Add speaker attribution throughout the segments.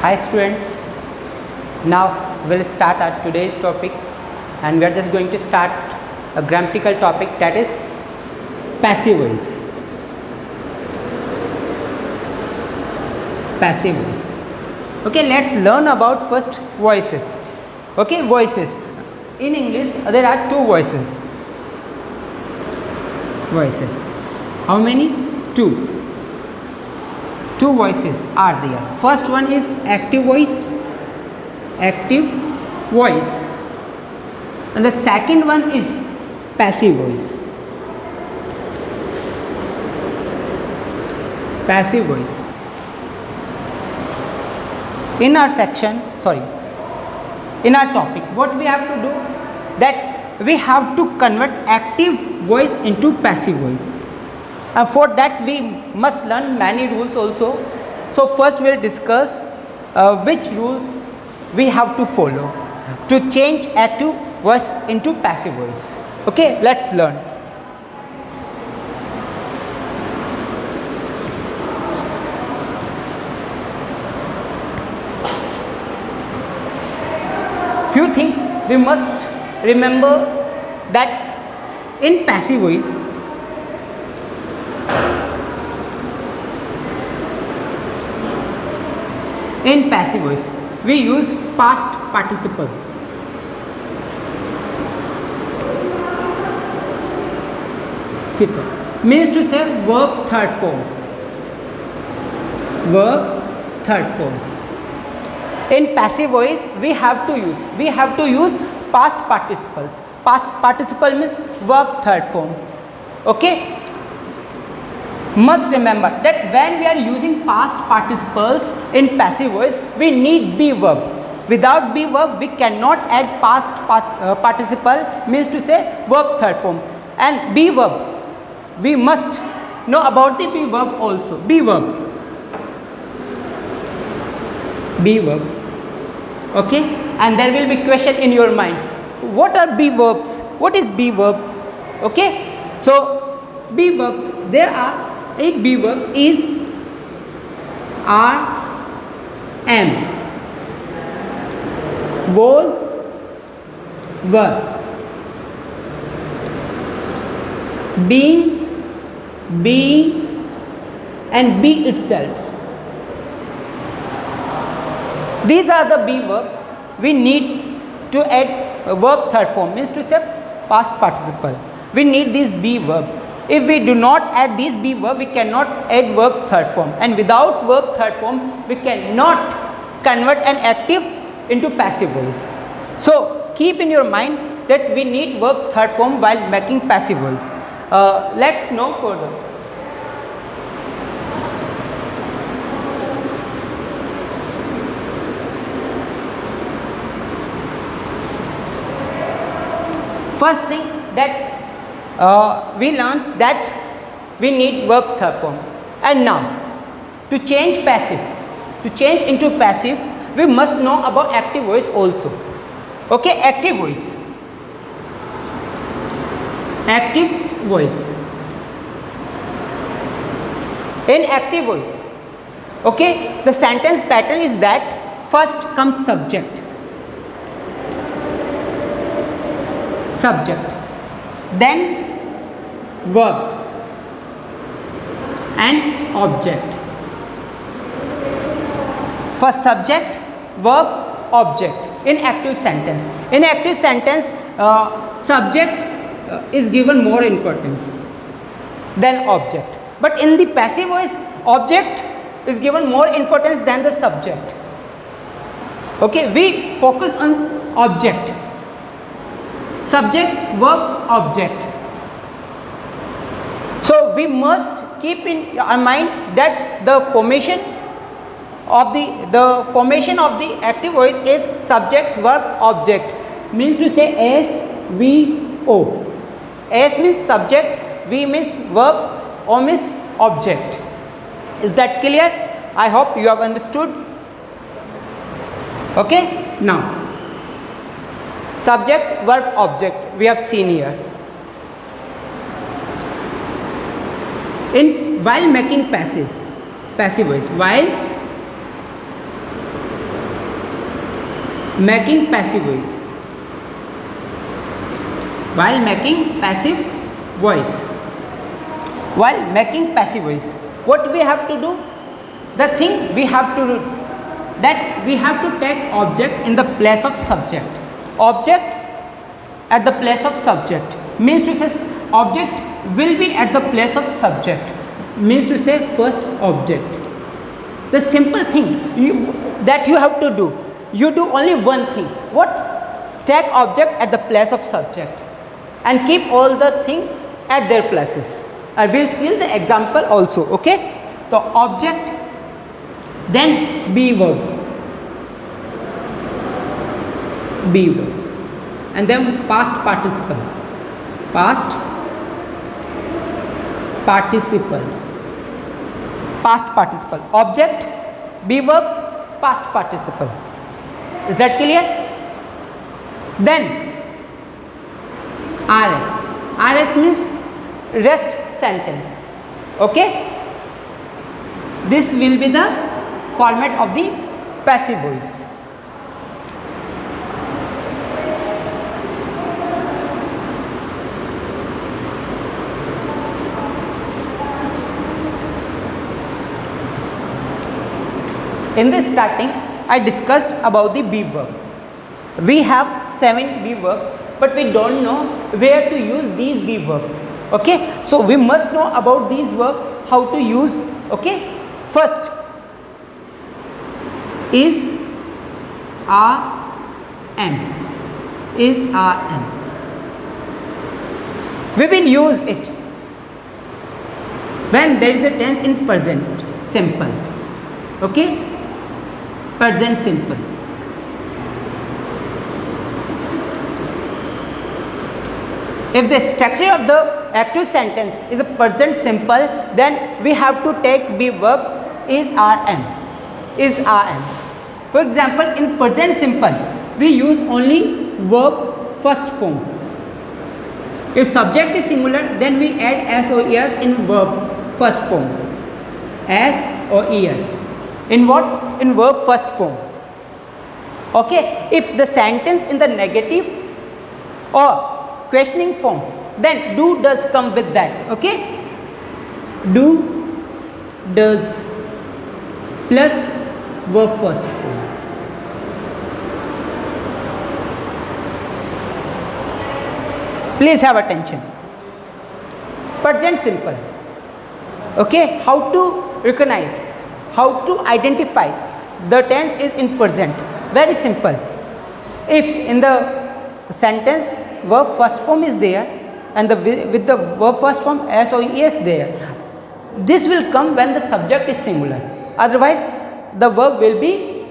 Speaker 1: Hi students, now we'll start our today's topic, and we are just going to start a grammatical topic, that is passive voice. Passive voice. Okay, let's learn about first voices. Okay, voices. In English there are two voices. Voices. How many? Two. Two voices are there. First one is active voice, and the second one is passive voice. Passive voice. In our topic, what we have to do, that we have to convert active voice into passive voice. And for that we must learn many rules also. So first we will discuss which rules we have to follow to change active voice into passive voice. Okay, let's learn. Few things we must remember, that in passive voice, we use past participle. Simple. Means to say verb third form. In passive voice we have to use past participles. Past participle means verb third form. Okay, must remember that when we are using past participles in passive voice, we need be verb. Without be verb we cannot add past participle, means to say verb third form. And be verb, we must know about the be verb also. Be verb. Okay, and there will be question in your mind, what are be verbs, what is be verbs? Okay, so be verbs, there are 8 be verbs is are, am, was, were, being, and be itself. These are the be verb. We need to add a verb third form, means to say past participle. We need this be verb. If we do not add this be verb, we cannot add verb third form, and without verb third form we cannot convert an active into passive voice. So keep in your mind that we need verb third form while making passive voice. Let's know further. First thing that we learned, that we need verb third form. And now to change into passive, we must know about active voice also. Okay, active voice. In active voice, okay, the sentence pattern is that first comes subject, then verb and object. First subject, verb, object in active sentence. In active sentence, subject is given more importance than object, but in the passive voice, object is given more importance than the subject. Okay, we focus on object. Subject, verb, object. So we must keep in our mind that the formation of the active voice is subject, verb, object. Means to say SVO. S means subject, V means verb, O means object. Is that clear? I hope you have understood. Okay, now subject, verb, object we have seen here. While making passive voice, while making passive voice. While making passive voice. While making passive voice, what we have to do? The thing we have to do, that we have to take object in the place of subject. Object at the place of subject means to say object will be at the place of subject, means to say first object. The simple thing that you have to do, you do only one thing. What? Take object at the place of subject and keep all the thing at their places. I will see the example also. Okay, the object, then be verb, and then past participle, past participle, object, be verb, past participle. Is that clear? Then RS means rest sentence. Okay, this will be the format of the passive voice. In this starting, I discussed about the be verb. We have 7 be verb, but we don't know where to use these be verb. Okay, so we must know about these verb, how to use. Okay, first is am, we will use it when there is a tense in present simple. Okay, present simple. If the structure of the active sentence is a present simple, then we have to take be verb is rm. For example, in present simple, we use only verb first form. If subject is singular, then we add s or es in verb first form. S or es. In what? In verb first form. Okay. If the sentence in the negative or questioning form, then do does come with that. Okay, do does plus verb first form. Please have attention. Present simple. Okay, how to recognize, how to identify the tense is in present? Very simple. If in the sentence verb first form is there and with the verb first form s or es there, this will come when the subject is singular. Otherwise, the verb will be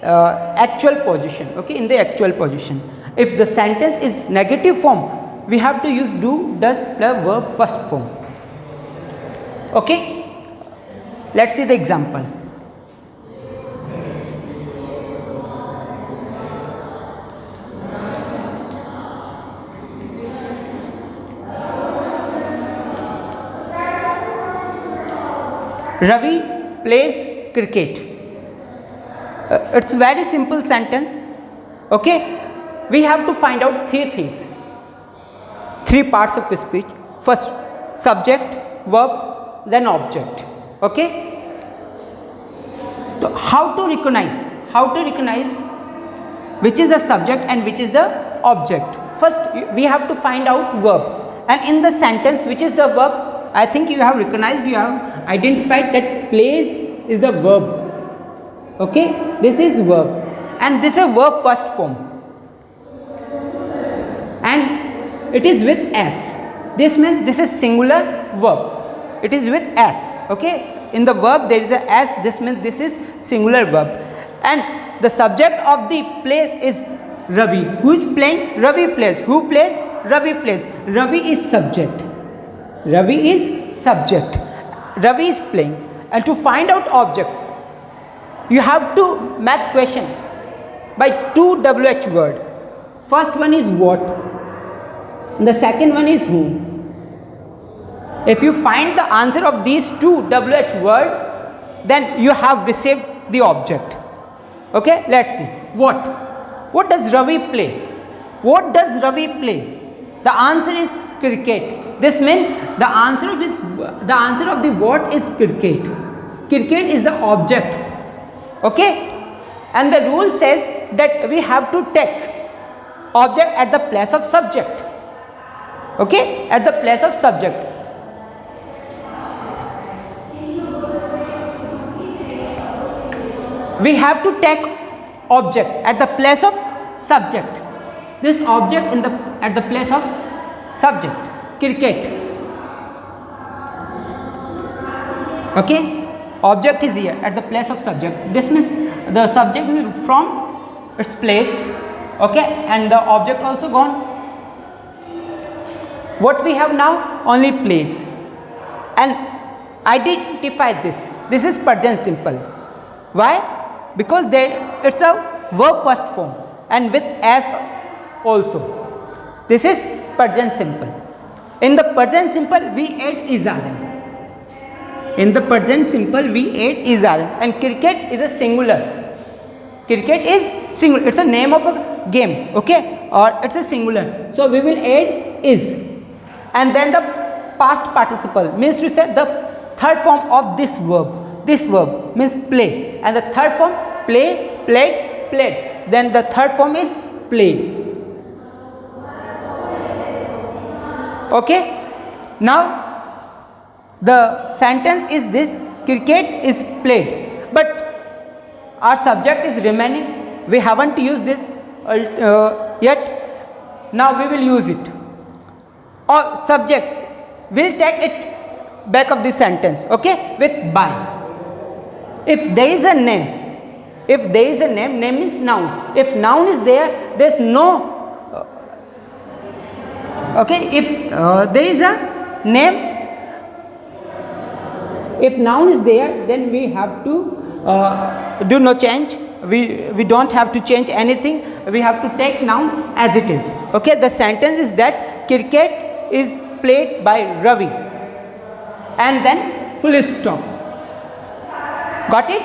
Speaker 1: actual position. Okay, in the actual position. If the sentence is negative form, we have to use do, does plus verb first form. Okay, let's see the example. Ravi plays cricket. It's very simple sentence. Okay, we have to find out 3 things, 3 parts of speech. First, subject, verb, then object. Okay, so how to recognize which is the subject and which is the object? First, we have to find out verb, and in the sentence which is the verb. I think you have recognized, you have identified that plays is the verb. Okay, this is verb and this is verb first form and it is with s. This means this is singular verb, it is with s. Okay, in the verb there is a s, this means this is singular verb, and the subject of the plays is Ravi. Who is playing? Ravi plays. Who plays? Ravi plays. Ravi is subject. Ravi is subject. Ravi is playing. And to find out object, you have to make question by 2 WH word. First one is what, and the second one is who. If you find the answer of these 2 WH word, then you have received the object. Okay, let's see. What? what does Ravi play? What does Ravi play? The answer is cricket. This means the answer of the word is cricket. Cricket is the object. Okay? And the rule says that we have to take object at the place of subject. Okay? At the place of subject. We have to take object at the place of subject. This object at the place of subject. Cricket. Okay? Object is here at the place of subject. This means the subject is from its place. Okay? And the object also gone. What we have now? Only place. And identify this. This is present simple. Why? Because it's a verb first form and with as also. This is present simple. In the present simple we add is rm. In the present simple we add is rm, and cricket is a singular. Cricket is singular. It's a name of a game. Okay, or it's a singular. So we will add is, and then the past participle means to say the third form of this verb. This verb means play, and the third form play, played, played. Then the third form is played. Okay. Now the sentence is this: cricket is played, but our subject is remaining. We haven't used this yet. Now we will use it. Or subject will take it back of the sentence. Okay, with by. If there is a name, name is noun. If noun is there, there is no. Okay, if there is a name, if noun is there, then we have to do no change. We don't have to change anything. We have to take noun as it is. Okay, the sentence is that cricket is played by Ravi, and then full stop. Got it?